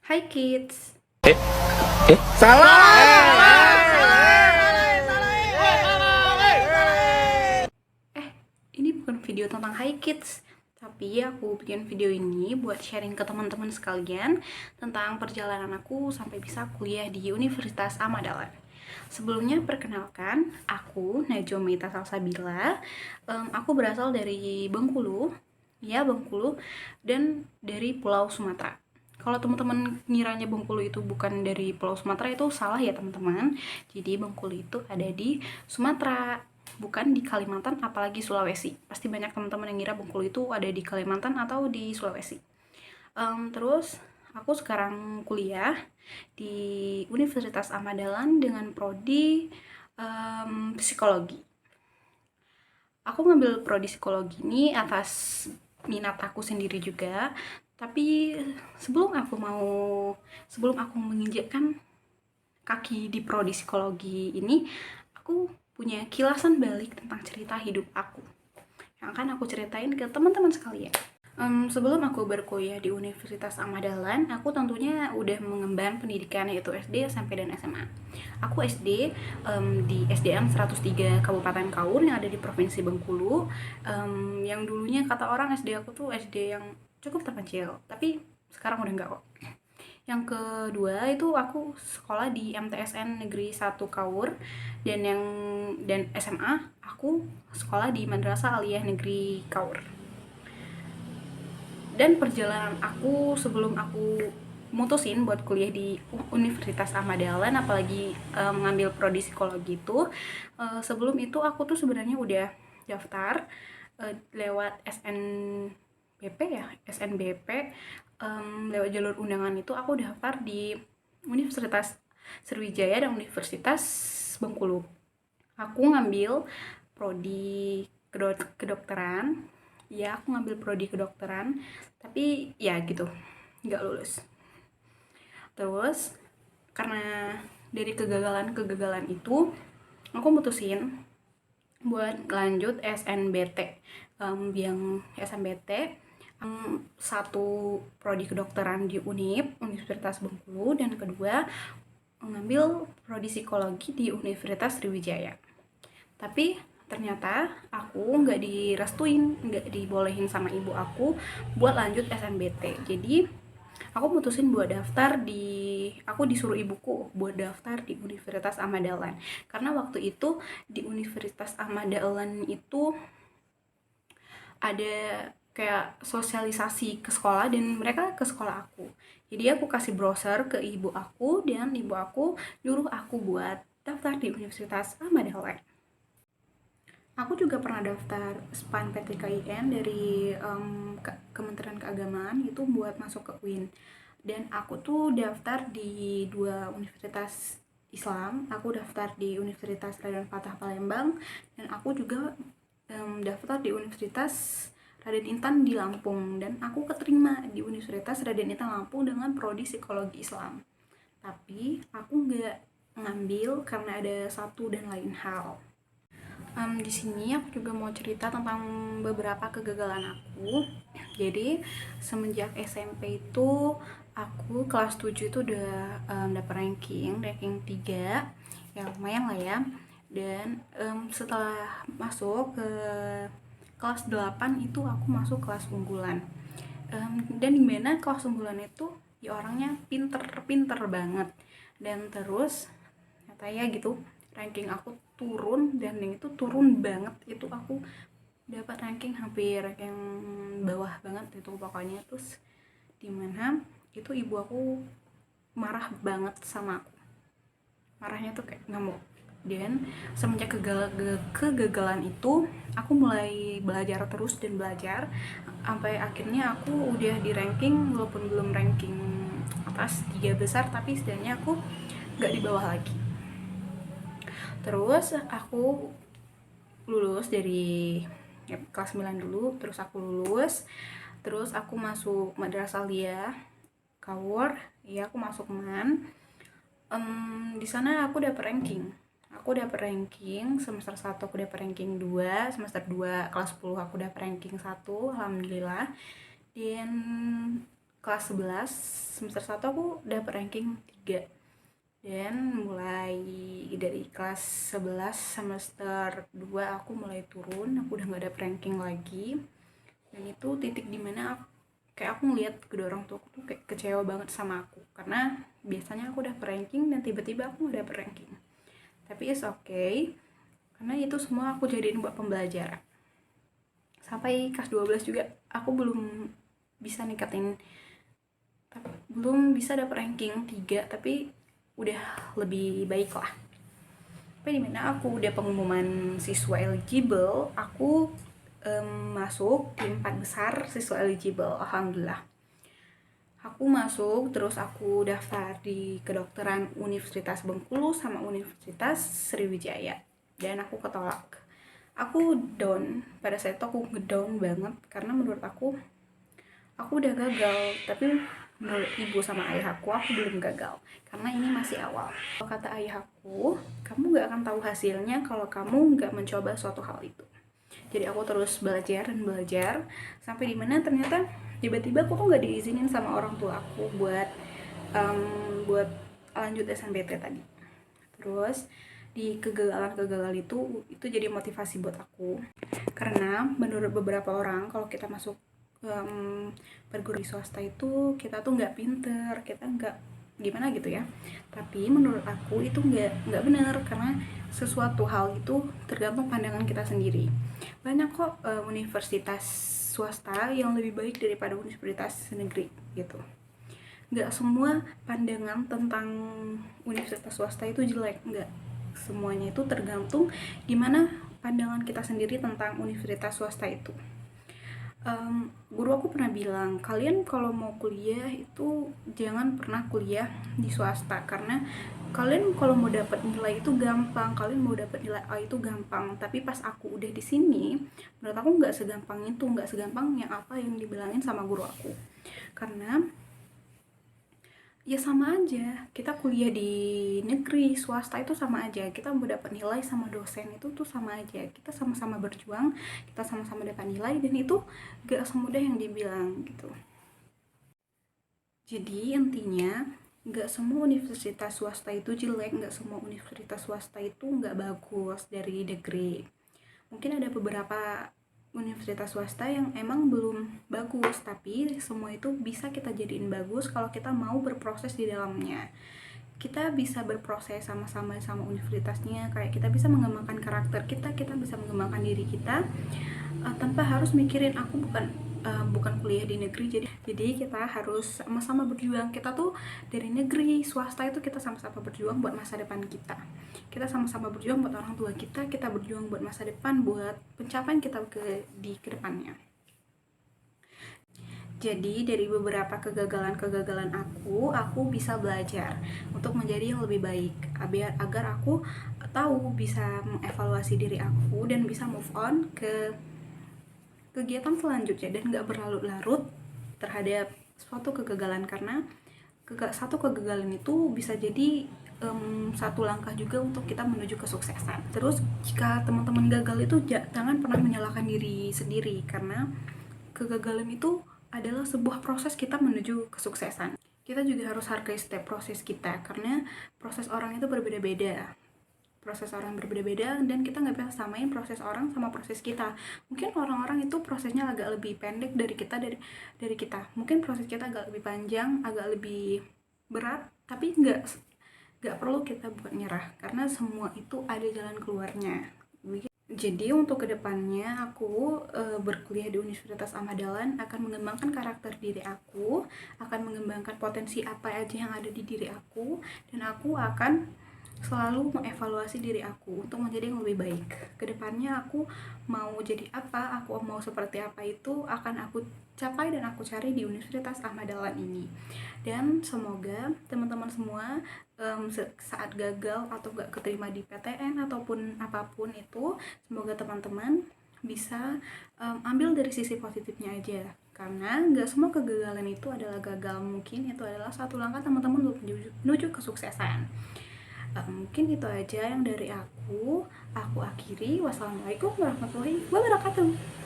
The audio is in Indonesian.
Hai kids. Ini bukan video tentang Hai Kids, tapi aku bikin video ini buat sharing ke teman-teman sekalian tentang perjalanan aku sampai bisa kuliah di Universitas Ahmad Dahlan. Sebelumnya perkenalkan, aku Najomita Salsabila. Aku berasal dari Bengkulu, dan dari Pulau Sumatera. Kalau teman-teman ngiranya Bengkulu itu bukan dari Pulau Sumatera, itu salah ya teman-teman. Jadi Bengkulu itu ada di Sumatera, bukan di Kalimantan, apalagi Sulawesi. Pasti banyak teman-teman yang ngira Bengkulu itu ada di Kalimantan atau di Sulawesi. Terus aku sekarang kuliah di Universitas Ahmad Dahlan dengan prodi psikologi. Aku ngambil prodi psikologi ini atas minat aku sendiri juga. Tapi sebelum aku menginjakkan kaki di prodi psikologi ini, aku punya kilasan balik tentang cerita hidup aku yang akan aku ceritain ke teman-teman sekalian. Sebelum aku berkuliah di Universitas Ahmad Dahlan, aku tentunya udah mengemban pendidikan yaitu SD, SMP, dan SMA. Aku SD di SDN 103 Kabupaten Kaur yang ada di Provinsi Bengkulu. Yang dulunya kata orang SD aku tuh SD yang cukup terpencil, tapi sekarang udah enggak kok. Yang kedua itu aku sekolah di MTSN Negeri 1 Kaur, dan SMA aku sekolah di Madrasah Aliyah Negeri Kaur. Dan perjalanan aku sebelum aku mutusin buat kuliah di Universitas Ahmad Dahlan, apalagi mengambil prodi psikologi itu, sebelum itu aku tuh sebenarnya udah daftar lewat SNBP, lewat jalur undangan itu aku daftar di Universitas Sriwijaya dan Universitas Bengkulu. Aku ngambil prodi kedokteran. Ya, aku ngambil prodi kedokteran, tapi ya gitu, nggak lulus. Terus karena dari kegagalan itu, aku mutusin buat lanjut SNBT. Yang SNBT satu prodi kedokteran di Universitas Bengkulu, dan kedua mengambil prodi psikologi di Universitas Sriwijaya. Tapi ternyata aku nggak dibolehin sama ibu aku buat lanjut SNBT. Jadi aku mutusin buat aku disuruh ibuku buat daftar di Universitas Ahmad Dahlan, karena waktu itu di Universitas Ahmad Dahlan itu ada kayak sosialisasi ke sekolah, dan mereka ke sekolah aku. Jadi aku kasih browser ke ibu aku, dan ibu aku nyuruh aku buat daftar di Universitas Ahmad Dahlan. Aku juga pernah daftar SPAN PTKIN dari Kementerian Keagamaan itu buat masuk ke UIN. Dan aku tuh daftar di dua universitas Islam. Aku daftar di Universitas Raden Fatah Palembang, dan aku juga daftar di Universitas Raden Intan di Lampung, dan aku keterima di Universitas Raden Intan Lampung dengan prodi psikologi Islam. Tapi aku nggak ngambil karena ada satu dan lain hal. Di sini aku juga mau cerita tentang beberapa kegagalan aku. Jadi semenjak SMP itu aku kelas 7 itu udah dapet ranking 3, ya lumayan lah ya. Dan setelah masuk ke kelas 8 itu aku masuk kelas unggulan. Dan dimana kelas unggulan itu ya orangnya pinter banget. Dan terus katanya gitu ranking aku turun, dan yang itu turun banget, itu aku dapat ranking hampir yang bawah banget itu pokoknya. Terus dimana itu ibu aku marah banget sama aku, marahnya tuh kayak ngamuk. Dan semenjak kegagalan itu aku mulai belajar terus dan belajar sampai akhirnya aku udah di ranking, walaupun belum ranking atas 3 besar, tapi setidaknya aku gak di bawah lagi. Terus aku lulus dari kelas 9 dulu, terus aku lulus, terus aku masuk Madrasah Aliyah Kaur, ya aku masuk MAN. Di sana aku dapet ranking semester 1 aku dapet ranking 2, semester 2 kelas 10 aku dapet ranking 1, alhamdulillah. Dan kelas 11 semester 1 aku dapet ranking 3. Dan mulai dari kelas 11 semester 2 aku mulai turun, aku udah gak dapet ranking lagi. Dan itu titik dimana kayak aku ngeliat kedua orang tua aku tuh kayak kecewa banget sama aku, karena biasanya aku udah ranking dan tiba-tiba aku gak dapet ranking. Tapi it's okay, karena itu semua aku jadiin buat pembelajaran. Sampai kelas 12 juga aku belum bisa ningkatin, belum bisa dapet ranking 3, tapi udah lebih baik lah. Tapi dimana aku udah pengumuman siswa eligible, aku masuk di 4 besar siswa eligible, alhamdulillah. Aku masuk, terus aku daftar di kedokteran Universitas Bengkulu sama Universitas Sriwijaya, dan aku ketolak. Aku down, pada saat itu aku ngedown banget, karena menurut aku udah gagal. Tapi menurut ibu sama ayah aku belum gagal, karena ini masih awal. Kalau kata ayah aku, kamu gak akan tahu hasilnya kalau kamu gak mencoba suatu hal itu. Jadi aku terus belajar dan belajar, sampai dimana ternyata tiba-tiba aku tuh gak diizinin sama orang tua aku buat lanjut SNBT tadi. Terus di kegagalan itu jadi motivasi buat aku, karena menurut beberapa orang kalau kita masuk perguruan swasta itu kita tuh nggak pinter, kita nggak gimana gitu ya. Tapi menurut aku itu nggak benar, karena sesuatu hal itu tergantung pandangan kita sendiri. Banyak kok universitas swasta yang lebih baik daripada universitas negeri gitu. Nggak semua pandangan tentang universitas swasta itu jelek, nggak semuanya. Itu tergantung gimana pandangan kita sendiri tentang universitas swasta itu. Guru aku pernah bilang, kalian kalau mau kuliah itu jangan pernah kuliah di swasta, karena kalian kalau mau dapat nilai itu gampang, kalian mau dapat nilai A itu gampang. Tapi pas aku udah di sini, menurut aku nggak segampang itu, nggak segampang yang apa yang dibilangin sama guru aku. Karena ya sama aja, kita kuliah di negeri, swasta itu sama aja. Kita mau dapat nilai sama dosen itu tuh sama aja. Kita sama-sama berjuang, kita sama-sama dapat nilai, dan itu gak semudah yang dibilang gitu. Jadi intinya, gak semua universitas swasta itu jelek, gak semua universitas swasta itu gak bagus dari negeri. Mungkin ada beberapa universitas swasta yang emang belum bagus, tapi semua itu bisa kita jadiin bagus kalau kita mau berproses di dalamnya. Kita bisa berproses sama-sama sama universitasnya, kayak kita bisa mengembangkan karakter kita bisa mengembangkan diri kita tanpa harus mikirin aku bukan kuliah di negeri, jadi kita harus sama-sama berjuang. Kita tuh dari negeri, swasta itu kita sama-sama berjuang buat masa depan kita sama-sama berjuang buat orang tua kita berjuang buat masa depan, buat pencapaian kita di kedepannya. Jadi dari beberapa kegagalan aku bisa belajar untuk menjadi yang lebih baik, agar aku tahu bisa mengevaluasi diri aku dan bisa move on ke kegiatan selanjutnya, dan gak berlarut-larut terhadap suatu kegagalan, karena satu kegagalan itu bisa jadi satu langkah juga untuk kita menuju kesuksesan. Terus jika teman-teman gagal itu jangan pernah menyalahkan diri sendiri, karena kegagalan itu adalah sebuah proses kita menuju kesuksesan. Kita juga harus hargai setiap proses kita, karena proses orang itu berbeda-beda. Dan kita nggak bisa samain proses orang sama proses kita. Mungkin orang-orang itu prosesnya agak lebih pendek dari kita. Mungkin proses kita agak lebih panjang, agak lebih berat, tapi nggak perlu kita buat nyerah, karena semua itu ada jalan keluarnya. Jadi untuk kedepannya aku berkuliah di Universitas Ahmad Dahlan akan mengembangkan karakter diri aku, akan mengembangkan potensi apa aja yang ada di diri aku, dan aku akan selalu mengevaluasi diri aku untuk menjadi yang lebih baik. Kedepannya aku mau jadi apa, aku mau seperti apa, itu akan aku capai dan aku cari di Universitas Ahmad Dahlan ini. Dan semoga teman-teman semua saat gagal atau gak keterima di PTN ataupun apapun itu, semoga teman-teman bisa ambil dari sisi positifnya aja, karena gak semua kegagalan itu adalah gagal. Mungkin itu adalah satu langkah teman-teman untuk menuju kesuksesan. Mungkin itu aja yang dari aku akhiri. Wassalamualaikum warahmatullahi wabarakatuh.